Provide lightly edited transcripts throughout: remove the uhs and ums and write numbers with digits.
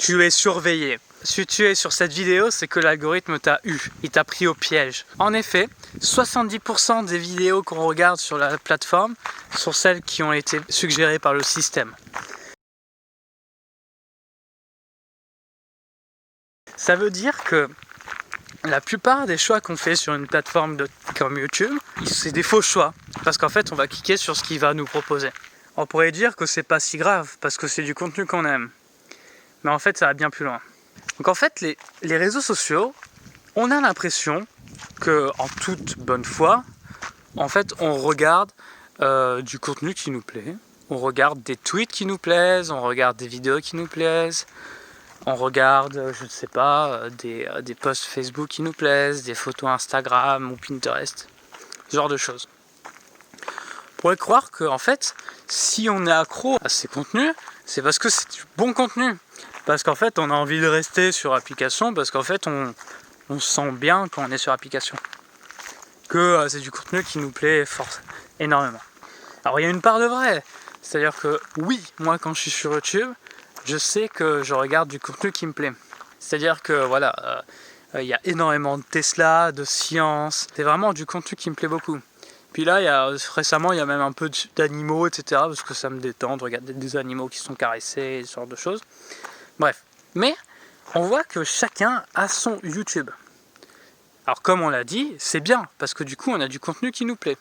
tu es surveillé. Si tu es sur cette vidéo, c'est que l'algorithme t'a eu, il t'a pris au piège. En effet, 70% des vidéos qu'on regarde sur la plateforme sont celles qui ont été suggérées par le système. Ça veut dire que la plupart des choix qu'on fait sur une plateforme comme YouTube, c'est des faux choix. Parce qu'en fait, on va cliquer sur ce qu'il va nous proposer. On pourrait dire que c'est pas si grave, parce que c'est du contenu qu'on aime. Mais en fait, ça va bien plus loin. Donc en fait, les réseaux sociaux, on a l'impression que, en toute bonne foi, en fait, on regarde du contenu qui nous plaît, on regarde des tweets qui nous plaisent, on regarde des vidéos qui nous plaisent, on regarde, je ne sais pas, des posts Facebook qui nous plaisent, des photos Instagram ou Pinterest, ce genre de choses. On pourrait croire que, en fait, si on est accro à ces contenus, c'est parce que c'est du bon contenu. Parce qu'en fait, on a envie de rester sur application, parce qu'en fait, on se sent bien quand on est sur application. Que c'est du contenu qui nous plaît énormément. Alors, il y a une part de vrai. C'est-à-dire que, oui, moi, quand je suis sur YouTube, je sais que je regarde du contenu qui me plaît. C'est-à-dire que, voilà, il y a énormément de Tesla, de science. C'est vraiment du contenu qui me plaît beaucoup. Puis là, récemment, il y a même un peu d'animaux, etc. Parce que ça me détend de regarder des animaux qui sont caressés, ce genre de choses. Bref. Mais on voit que chacun a son YouTube. Alors comme on l'a dit, c'est bien. Parce que du coup, on a du contenu qui nous plaît.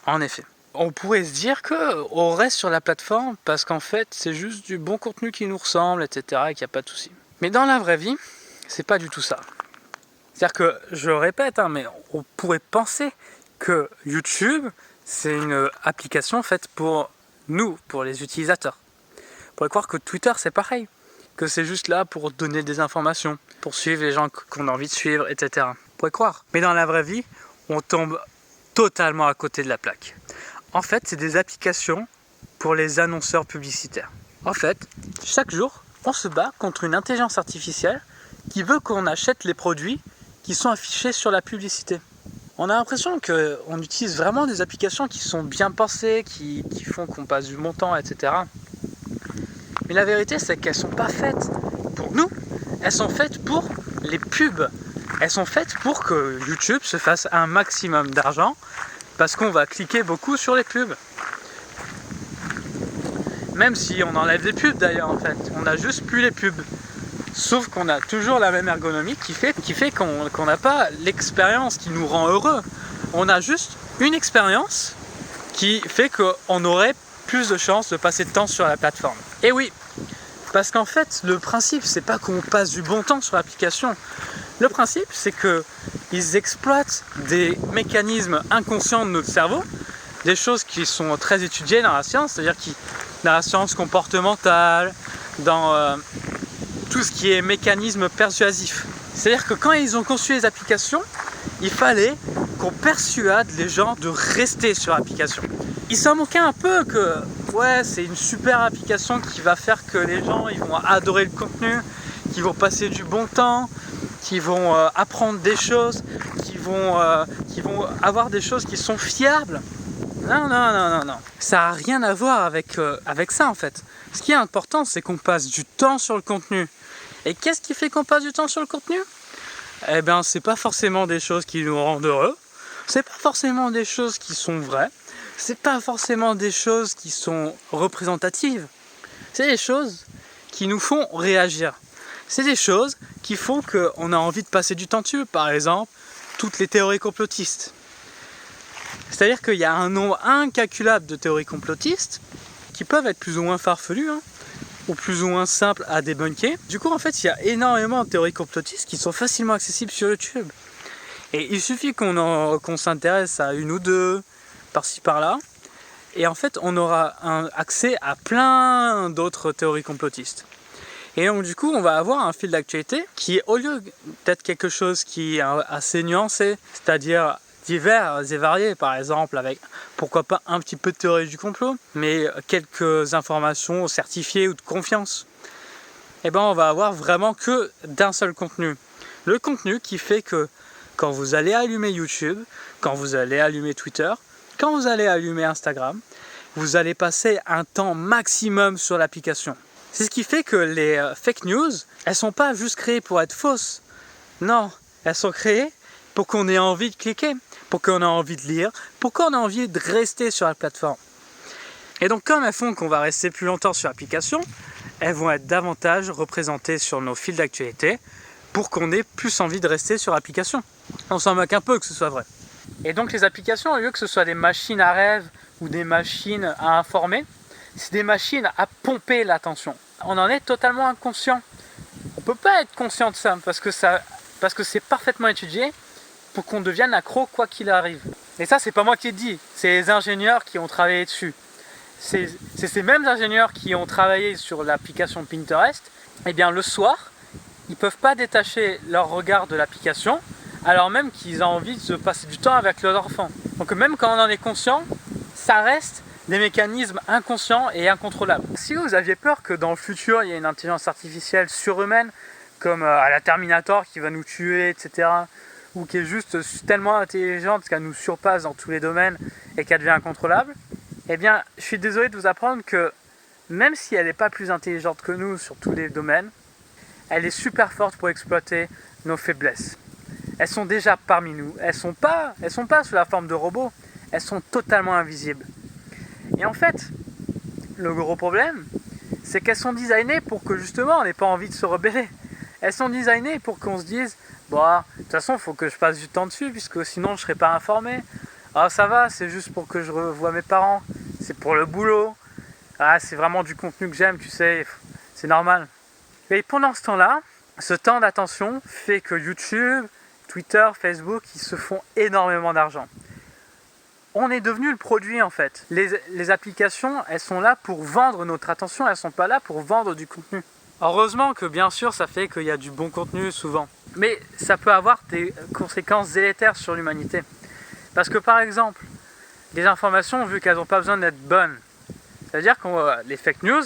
En effet. On pourrait se dire qu'on reste sur la plateforme parce qu'en fait, c'est juste du bon contenu qui nous ressemble, etc. et qu'il n'y a pas de souci. Mais dans la vraie vie, c'est pas du tout ça. C'est-à-dire que, je le répète, mais on pourrait penser que YouTube, c'est une application faite pour nous, pour les utilisateurs. On pourrait croire que Twitter, c'est pareil, que c'est juste là pour donner des informations, pour suivre les gens qu'on a envie de suivre, etc. On pourrait croire. Mais dans la vraie vie, on tombe totalement à côté de la plaque. En fait, c'est des applications pour les annonceurs publicitaires. En fait, chaque jour, on se bat contre une intelligence artificielle qui veut qu'on achète les produits qui sont affichés sur la publicité. On a l'impression qu'on utilise vraiment des applications qui sont bien pensées, qui font qu'on passe du bon temps, etc. Mais la vérité, c'est qu'elles ne sont pas faites pour nous. Elles sont faites pour les pubs. Elles sont faites pour que YouTube se fasse un maximum d'argent parce qu'on va cliquer beaucoup sur les pubs. Même si on enlève des pubs d'ailleurs, en fait. On n'a juste plus les pubs. Sauf qu'on a toujours la même ergonomie qui fait qu'on n'a pas l'expérience qui nous rend heureux. On a juste une expérience qui fait qu'on aurait plus de chances de passer de temps sur la plateforme. Et oui, parce qu'en fait, le principe, c'est pas qu'on passe du bon temps sur l'application. Le principe, c'est qu'ils exploitent des mécanismes inconscients de notre cerveau, des choses qui sont très étudiées dans la science, c'est-à-dire dans la science comportementale, dans tout ce qui est mécanisme persuasif. C'est-à-dire que quand ils ont conçu les applications, il fallait qu'on persuade les gens de rester sur l'application. Il s'en moquait un peu que ouais, c'est une super application qui va faire que les gens ils vont adorer le contenu, qu'ils vont passer du bon temps, qu'ils vont apprendre des choses, qu'ils vont avoir des choses qui sont fiables. Non. Ça n'a rien à voir avec ça en fait. Ce qui est important, c'est qu'on passe du temps sur le contenu. Et qu'est-ce qui fait qu'on passe du temps sur le contenu ? Eh bien, c'est pas forcément des choses qui nous rendent heureux. C'est pas forcément des choses qui sont vraies. C'est pas forcément des choses qui sont représentatives. C'est des choses qui nous font réagir. C'est des choses qui font qu'on a envie de passer du temps dessus. Par exemple, toutes les théories complotistes. C'est-à-dire qu'il y a un nombre incalculable de théories complotistes qui peuvent être plus ou moins farfelues, ou plus ou moins simples à débunker. Du coup, en fait, il y a énormément de théories complotistes qui sont facilement accessibles sur YouTube. Et il suffit qu'on s'intéresse à une ou deux, par-ci par-là, et en fait, on aura accès à plein d'autres théories complotistes. Et donc, du coup, on va avoir un fil d'actualité qui, au lieu d'être quelque chose qui est assez nuancé, c'est-à-dire divers et variés, par exemple, avec pourquoi pas un petit peu de théorie du complot, mais quelques informations certifiées ou de confiance, eh ben on va avoir vraiment que d'un seul contenu. Le contenu qui fait que quand vous allez allumer YouTube, quand vous allez allumer Twitter, quand vous allez allumer Instagram, vous allez passer un temps maximum sur l'application. C'est ce qui fait que les fake news, elles sont pas juste créées pour être fausses. Non, elles sont créées pour qu'on ait envie de cliquer, pour qu'on ait envie de lire, pour qu'on ait envie de rester sur la plateforme. Et donc comme elles font qu'on va rester plus longtemps sur l'application, elles vont être davantage représentées sur nos fils d'actualité pour qu'on ait plus envie de rester sur l'application. On s'en moque un peu que ce soit vrai. Et donc les applications, au lieu que ce soit des machines à rêve ou des machines à informer, c'est des machines à pomper l'attention. On en est totalement inconscient. On ne peut pas être conscient de ça parce que c'est parfaitement étudié pour qu'on devienne accro quoi qu'il arrive. Et ça, c'est pas moi qui le dis, c'est les ingénieurs qui ont travaillé dessus. C'est ces mêmes ingénieurs qui ont travaillé sur l'application Pinterest. Et bien le soir, ils ne peuvent pas détacher leur regard de l'application alors même qu'ils ont envie de passer du temps avec leurs enfants. Donc même quand on en est conscient, ça reste des mécanismes inconscients et incontrôlables. Si vous aviez peur que dans le futur, il y ait une intelligence artificielle surhumaine, comme à la Terminator qui va nous tuer, etc., ou qui est juste tellement intelligente qu'elle nous surpasse dans tous les domaines et qu'elle devient incontrôlable, eh bien, je suis désolé de vous apprendre que même si elle n'est pas plus intelligente que nous sur tous les domaines, elle est super forte pour exploiter nos faiblesses. Elles sont déjà parmi nous, elles sont pas sous la forme de robots, elles sont totalement invisibles. Et en fait, le gros problème, c'est qu'elles sont designées pour que justement on n'ait pas envie de se rebeller. Elles sont designées pour qu'on se dise « Bon, de toute façon, il faut que je passe du temps dessus, puisque sinon je ne serai pas informé. Ah, ça va, c'est juste pour que je revoie mes parents, c'est pour le boulot. Ah, c'est vraiment du contenu que j'aime, tu sais, c'est normal. » Et pendant ce temps-là, ce temps d'attention fait que YouTube, Twitter, Facebook, ils se font énormément d'argent. On est devenu le produit en fait. Les applications, elles sont là pour vendre notre attention, elles sont pas là pour vendre du contenu. Heureusement que bien sûr ça fait qu'il y a du bon contenu souvent. Mais ça peut avoir des conséquences délétères sur l'humanité. Parce que par exemple, les informations, vu qu'elles n'ont pas besoin d'être bonnes, c'est-à-dire que les fake news,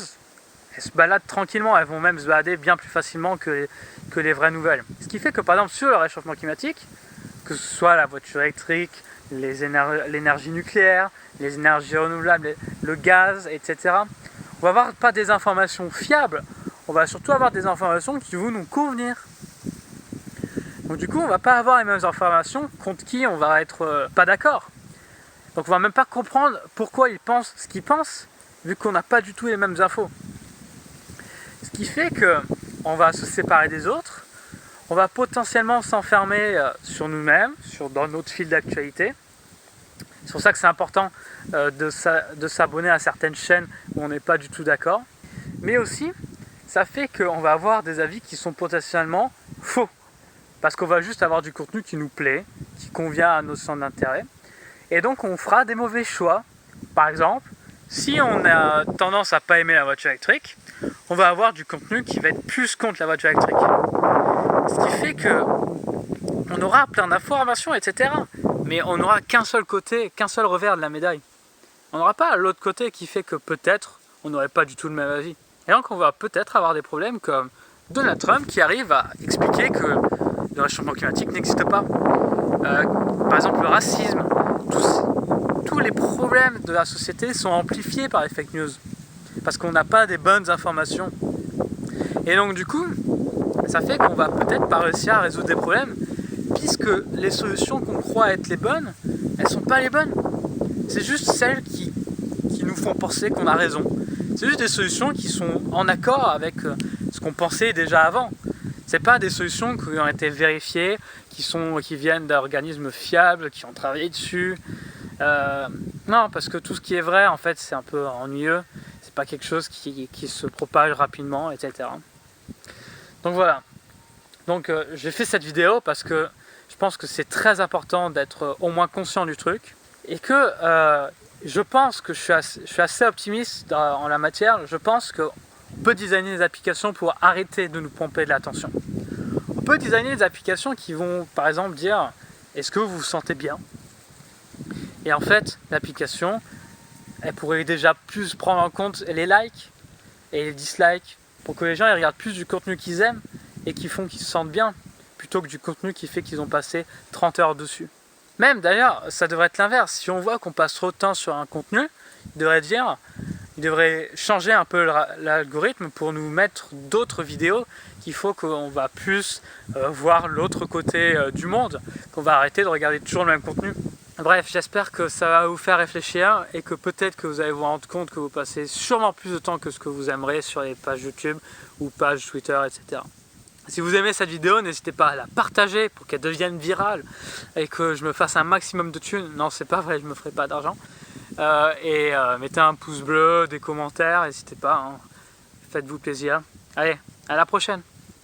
elles se baladent tranquillement, elles vont même se balader bien plus facilement que les vraies nouvelles. Ce qui fait que par exemple sur le réchauffement climatique, que ce soit la voiture électrique, l'énergie nucléaire, les énergies renouvelables, le gaz, etc., on va avoir pas des informations fiables, on va surtout avoir des informations qui vont nous convenir. Donc du coup, on va pas avoir les mêmes informations contre qui on va être pas d'accord. Donc on va même pas comprendre pourquoi ils pensent ce qu'ils pensent, vu qu'on n'a pas du tout les mêmes infos. Ce qui fait qu'on va se séparer des autres, on va potentiellement s'enfermer sur nous-mêmes, dans notre fil d'actualité. C'est pour ça que c'est important de s'abonner à certaines chaînes où on n'est pas du tout d'accord. Mais aussi, ça fait qu'on va avoir des avis qui sont potentiellement faux. Parce qu'on va juste avoir du contenu qui nous plaît, qui convient à nos centres d'intérêt. Et donc on fera des mauvais choix. Par exemple, si on a tendance à pas aimer la voiture électrique, on va avoir du contenu qui va être plus contre la voiture électrique. Ce qui fait que on aura plein d'informations, etc. Mais on n'aura qu'un seul côté, qu'un seul revers de la médaille. On n'aura pas l'autre côté qui fait que peut-être on n'aurait pas du tout le même avis. Et donc on va peut-être avoir des problèmes comme Donald Trump qui arrive à expliquer que le réchauffement climatique n'existe pas. Par exemple le racisme, tous les problèmes de la société sont amplifiés par les fake news. Parce qu'on n'a pas des bonnes informations. Et donc du coup, ça fait qu'on va peut-être pas réussir à résoudre des problèmes, puisque les solutions qu'on croit être les bonnes, elles sont pas les bonnes. C'est juste celles qui nous font penser qu'on a raison. C'est juste des solutions qui sont en accord avec ce qu'on pensait déjà avant. C'est pas des solutions qui ont été vérifiées, qui viennent d'organismes fiables, qui ont travaillé dessus. Non, parce que tout ce qui est vrai, en fait, c'est un peu ennuyeux. C'est pas quelque chose qui se propage rapidement, etc. Donc voilà. Donc j'ai fait cette vidéo parce que je pense que c'est très important d'être au moins conscient du truc. Et que je pense que je suis assez optimiste en la matière. Je pense qu'on peut designer des applications pour arrêter de nous pomper de l'attention. On peut designer des applications qui vont par exemple dire « Est-ce que vous vous sentez bien ?» Et en fait, l'application, elle pourrait déjà plus prendre en compte les likes et les dislikes pour que les gens ils regardent plus du contenu qu'ils aiment et qu'ils se sentent bien plutôt que du contenu qui fait qu'ils ont passé 30 heures dessus. Même d'ailleurs, ça devrait être l'inverse. Si on voit qu'on passe trop de temps sur un contenu, il devrait dire il devrait changer un peu l'algorithme pour nous mettre d'autres vidéos qu'il faut qu'on va plus voir l'autre côté du monde, qu'on va arrêter de regarder toujours le même contenu. Bref, j'espère que ça va vous faire réfléchir et que peut-être que vous allez vous rendre compte que vous passez sûrement plus de temps que ce que vous aimeriez sur les pages YouTube ou pages Twitter, etc. Si vous aimez cette vidéo, n'hésitez pas à la partager pour qu'elle devienne virale et que je me fasse un maximum de thunes. Non, c'est pas vrai, je me ferai pas d'argent. Mettez un pouce bleu, des commentaires, n'hésitez pas, hein. Faites-vous plaisir. Allez, à la prochaine!